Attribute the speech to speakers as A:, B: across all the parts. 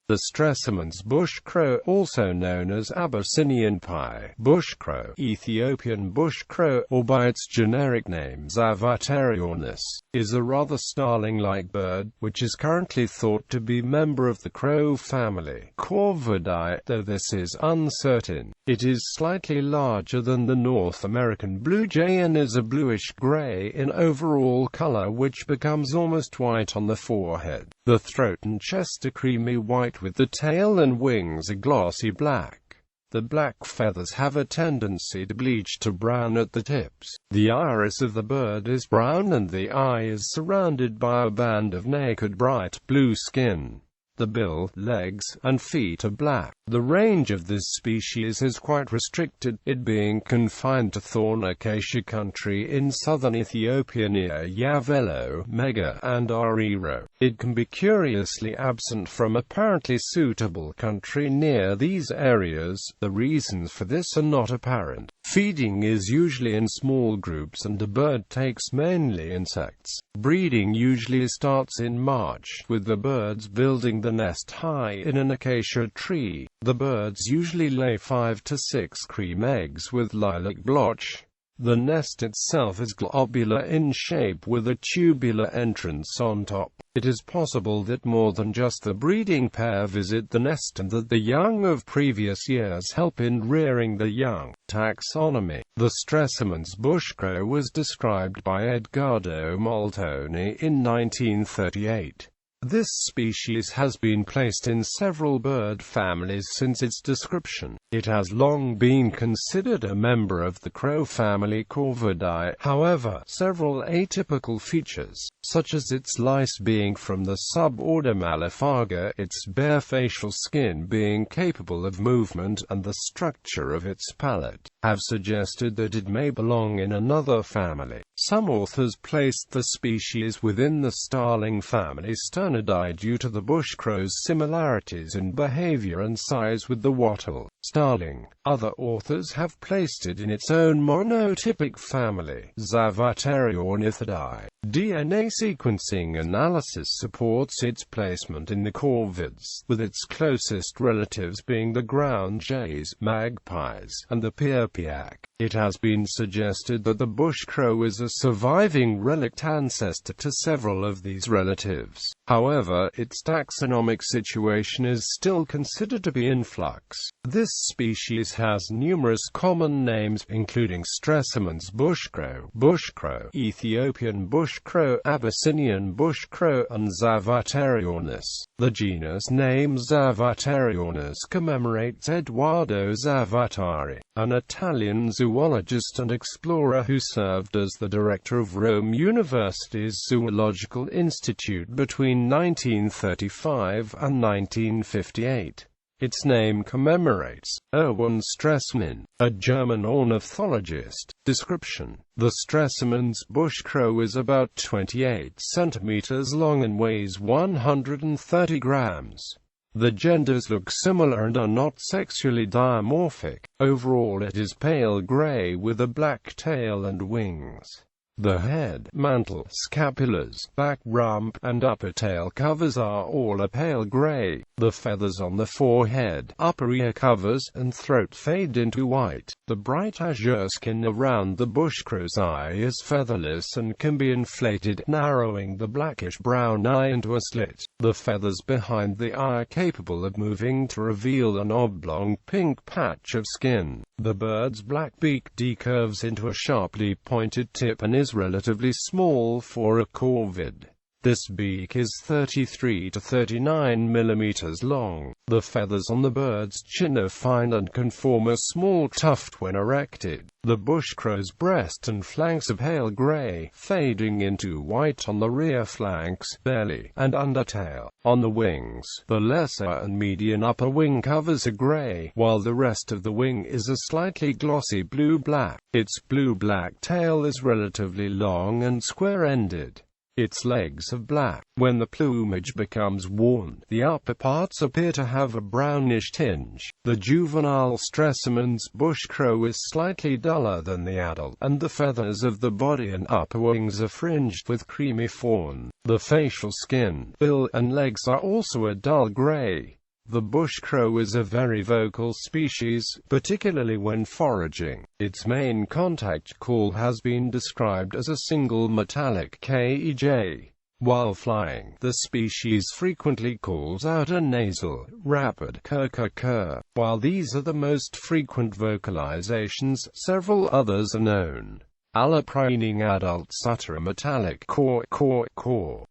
A: The Stresemann's bushcrow, also known as Abyssinian pie, bushcrow, Ethiopian bushcrow, or by its generic name Zavattariornis, is a rather starling-like bird, which is currently thought to be member of the crow family Corvidae, though this is uncertain. It is slightly larger than the North American blue jay and is a bluish-grey in overall color, which becomes almost white on the forehead. The throat and chest are creamy white, with the tail and wings a glossy black. The black feathers have a tendency to bleach to brown at the tips. The iris of the bird is brown and the eye is surrounded by a band of naked bright blue skin. The bill, legs, and feet are black. The range of this species is quite restricted, it being confined to thorn acacia country in southern Ethiopia near Yavello, Mega, and Ariro. It can be curiously absent from apparently suitable country near these areas. The reasons for this are not apparent. Feeding is usually in small groups and the bird takes mainly insects. Breeding usually starts in March, with the birds building the nest high in an acacia tree. The birds usually lay 5 to 6 cream eggs with lilac blotch. The nest itself is globular in shape with a tubular entrance on top. It is possible that more than just the breeding pair visit the nest and that the young of previous years help in rearing the young. Taxonomy. The Stresemann's bushcrow was described by Edgardo Moltoni in 1938. This species has been placed in several bird families since its description. It has long been considered a member of the crow family Corvidae. However, several atypical features, such as its lice being from the suborder Malaphaga, its bare facial skin being capable of movement, and the structure of its palate, have suggested that it may belong in another family. Some authors placed the species within the starling family Sternidae due to the bushcrow's similarities in behavior and size with the wattle starling. Other authors have placed it in its own monotypic family, Zavattariornis. DNA sequencing analysis supports its placement in the corvids, with its closest relatives being the ground jays, magpies, and the pierpiac. It has been suggested that the bushcrow is a surviving relict ancestor to several of these relatives. However, its taxonomic situation is still considered to be in flux. This species has numerous common names, including Stresemann's bushcrow, Ethiopian bushcrow, Abyssinian bushcrow, and Zavattariornis. The genus name Zavattariornis commemorates Edoardo Zavattari, an Italian zoologist and explorer who served as the director of Rome University's Zoological Institute between 1935 and 1958. Its name commemorates Erwin Stresemann, a German ornithologist. Description: the Stresemann's bushcrow is about 28 centimeters long and weighs 130 grams. The genders look similar and are not sexually dimorphic. Overall it is pale gray with a black tail and wings. The head, mantle, scapulars, back rump, and upper tail covers are all a pale gray. The feathers on the forehead, upper ear covers, and throat fade into white. The bright azure skin around the bushcrow's eye is featherless and can be inflated, narrowing the blackish-brown eye into a slit. The feathers behind the eye are capable of moving to reveal an oblong pink patch of skin. The bird's black beak decurves into a sharply pointed tip and is relatively small for a corvid. This beak is 33 to 39 millimeters long. The feathers on the bird's chin are fine and can form a small tuft when erected. The bushcrow's breast and flanks are pale gray, fading into white on the rear flanks, belly, and undertail. On the wings, the lesser and median upper wing covers are gray, while the rest of the wing is a slightly glossy blue-black. Its blue-black tail is relatively long and square-ended. Its legs are black. When the plumage becomes worn, the upper parts appear to have a brownish tinge. The juvenile Stresemann's bushcrow is slightly duller than the adult, and the feathers of the body and upper wings are fringed with creamy fawn. The facial skin, bill, and legs are also a dull gray. The bushcrow is a very vocal species, particularly when foraging. Its main contact call has been described as a single metallic kej. While flying, the species frequently calls out a nasal, rapid kurr. While these are the most frequent vocalizations, several others are known. Allopreening adults utter a metallic caw.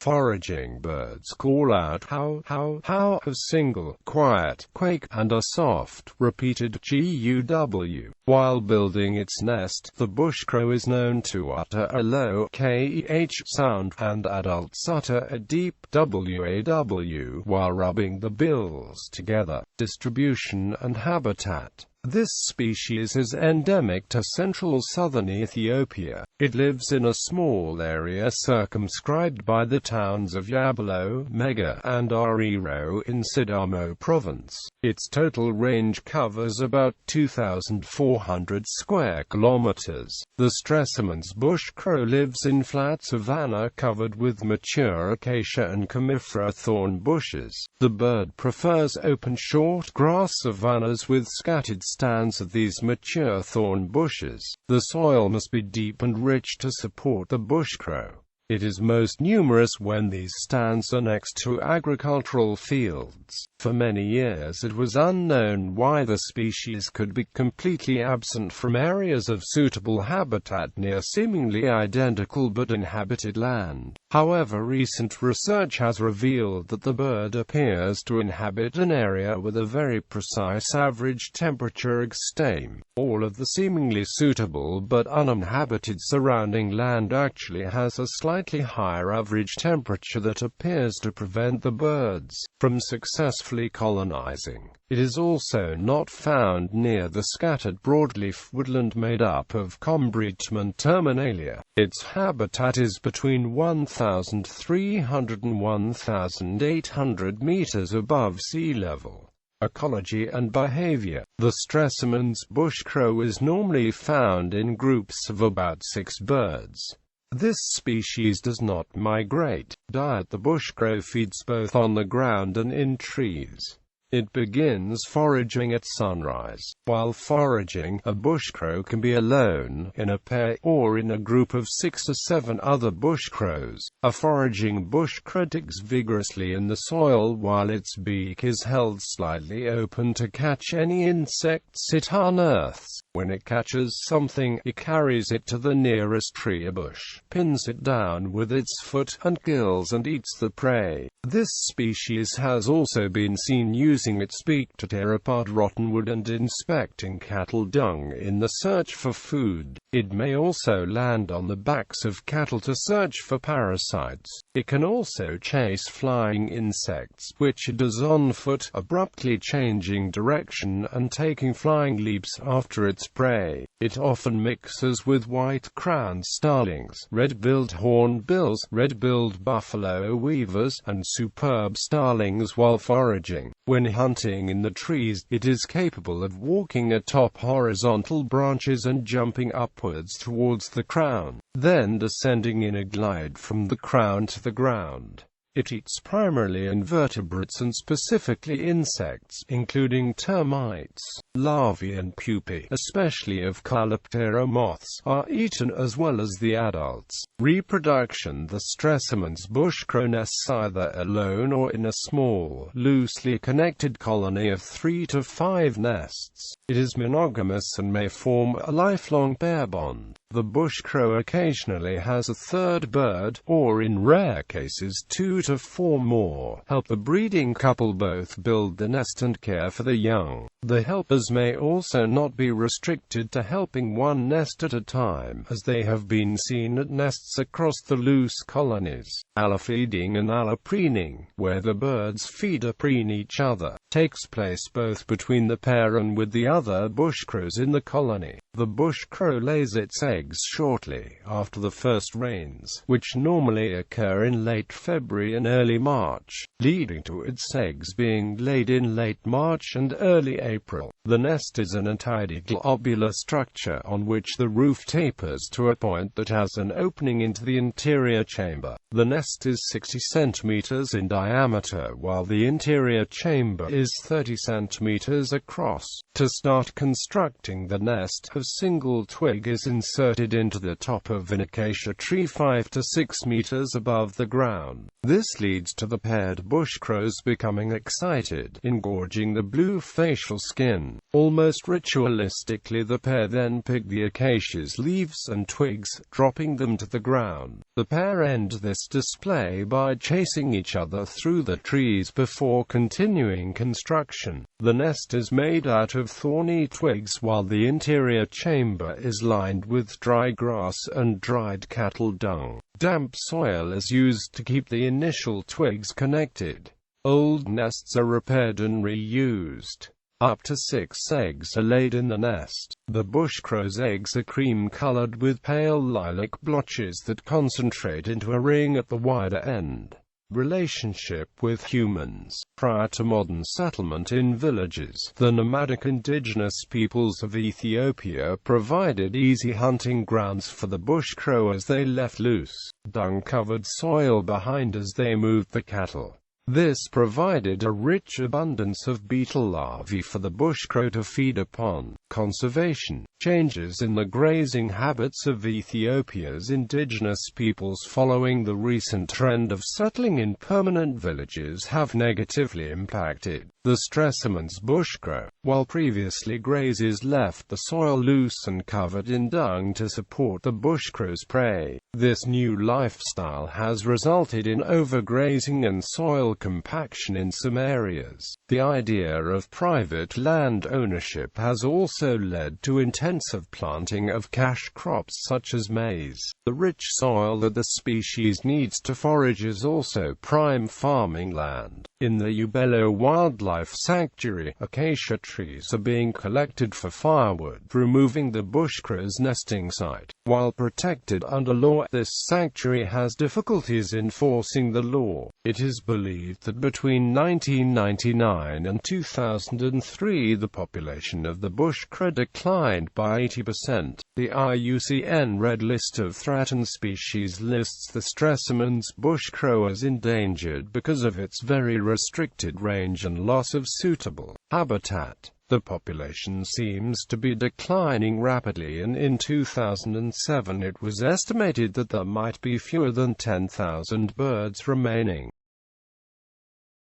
A: Foraging birds call out how, a single, quiet quake, and a soft, repeated guw. While building its nest, the bushcrow is known to utter a low keh sound, and adults utter a deep waw while rubbing the bills together. Distribution and habitat. This species is endemic to central southern Ethiopia. It lives in a small area circumscribed by the towns of Yabelo, Mega, and Ariro in Sidamo province. Its total range covers about 2,400 square kilometers. The Stresemann's bushcrow lives in flat savanna covered with mature acacia and comifera thorn bushes. The bird prefers open short grass savannas with scattered stands of these mature thorn bushes. The soil must be deep and rich to support the bushcrow. It is most numerous when these stands are next to agricultural fields. For many years it was unknown why the species could be completely absent from areas of suitable habitat near seemingly identical but inhabited land. However, recent research has revealed that the bird appears to inhabit an area with a very precise average temperature extreme. All of the seemingly suitable but uninhabited surrounding land actually has a slightly higher average temperature that appears to prevent the birds from successfully colonizing. It is also not found near the scattered broadleaf woodland made up of Combretum terminalia. Its habitat is between 1,300 and 1,800 meters above sea level. Ecology and behavior. The Stresemann's bushcrow is normally found in groups of about 6 birds. This species does not migrate. Diet. The bushcrow feeds both on the ground and in trees. It begins foraging at sunrise. While foraging, a bushcrow can be alone, in a pair, or in a group of 6 to 7 other bushcrows. A foraging bushcrow digs vigorously in the soil while its beak is held slightly open to catch any insects it unearths. When it catches something, it carries it to the nearest tree or bush, pins it down with its foot, and kills and eats the prey. This species has also been seen using its beak to tear apart rotten wood and inspecting cattle dung in the search for food. It may also land on the backs of cattle to search for parasites. It can also chase flying insects, which it does on foot, abruptly changing direction and taking flying leaps after its prey. It often mixes with white-crowned starlings, red-billed hornbills, red-billed buffalo weavers, and superb starlings while foraging. When hunting in the trees, it is capable of walking atop horizontal branches and jumping upwards towards the crown, then descending in a glide from the crown to the ground. It eats primarily invertebrates and specifically insects, including termites. Larvae and pupae, especially of Calyptera moths, are eaten as well as the adults. Reproduction. The Stresemann's bushcrow nests either alone or in a small, loosely connected colony of 3 to 5 nests. It is monogamous and may form a lifelong pair bond. The bushcrow occasionally has a third bird, or in rare cases 2 to 4 more, help the breeding couple both build the nest and care for the young. The helpers may also not be restricted to helping one nest at a time, as they have been seen at nests across the loose colonies. Allofeeding and allopreening, where the birds feed or preen each other, takes place both between the pair and with the other bushcrows in the colony. The bushcrow lays its eggs shortly after the first rains, which normally occur in late February and early March, leading to its eggs being laid in late March and early April. The nest is an untidy globular structure on which the roof tapers to a point that has an opening into the interior chamber. The nest is 60 centimeters in diameter while the interior chamber is 30 centimeters across. To start constructing the nest, a single twig is inserted into the top of an acacia tree 5 to 6 meters above the ground. This leads to the paired bushcrows becoming excited, engorging the blue facial skin. Almost ritualistically, the pair then pick the acacia's leaves and twigs, dropping them to the ground. The pair end this display by chasing each other through the trees before continuing construction. The nest is made out of thorny twigs while the interior chamber is lined with dry grass and dried cattle dung. Damp soil is used to keep the initial twigs connected. Old nests are repaired and reused. Up to 6 eggs are laid in the nest. The bushcrow's eggs are cream-colored with pale lilac blotches that concentrate into a ring at the wider end. Relationship with humans. Prior to modern settlement in villages, the nomadic indigenous peoples of Ethiopia provided easy hunting grounds for the bushcrow as they left loose, dung-covered soil behind as they moved the cattle. This provided a rich abundance of beetle larvae for the bushcrow to feed upon. Conservation. Changes in the grazing habits of Ethiopia's indigenous peoples following the recent trend of settling in permanent villages have negatively impacted the Stresemann's bushcrow. While previously grazers left the soil loose and covered in dung to support the bushcrow's prey, this new lifestyle has resulted in overgrazing and soil compaction in some areas. The idea of private land ownership has also led to intensive planting of cash crops such as maize. The rich soil that the species needs to forage is also prime farming land. In the Ubelo Wildlife Sanctuary, acacia trees are being collected for firewood, removing the bushcrow's nesting site. While protected under law, this sanctuary has difficulties enforcing the law. It is believed that between 1999 and 2003 the population of the bushcrow declined by 80%. The IUCN Red List of Threatened Species lists the Stresemann's bushcrow as endangered because of its very restricted range and loss of suitable habitat. The population seems to be declining rapidly, and in 2007 it was estimated that there might be fewer than 10,000 birds remaining.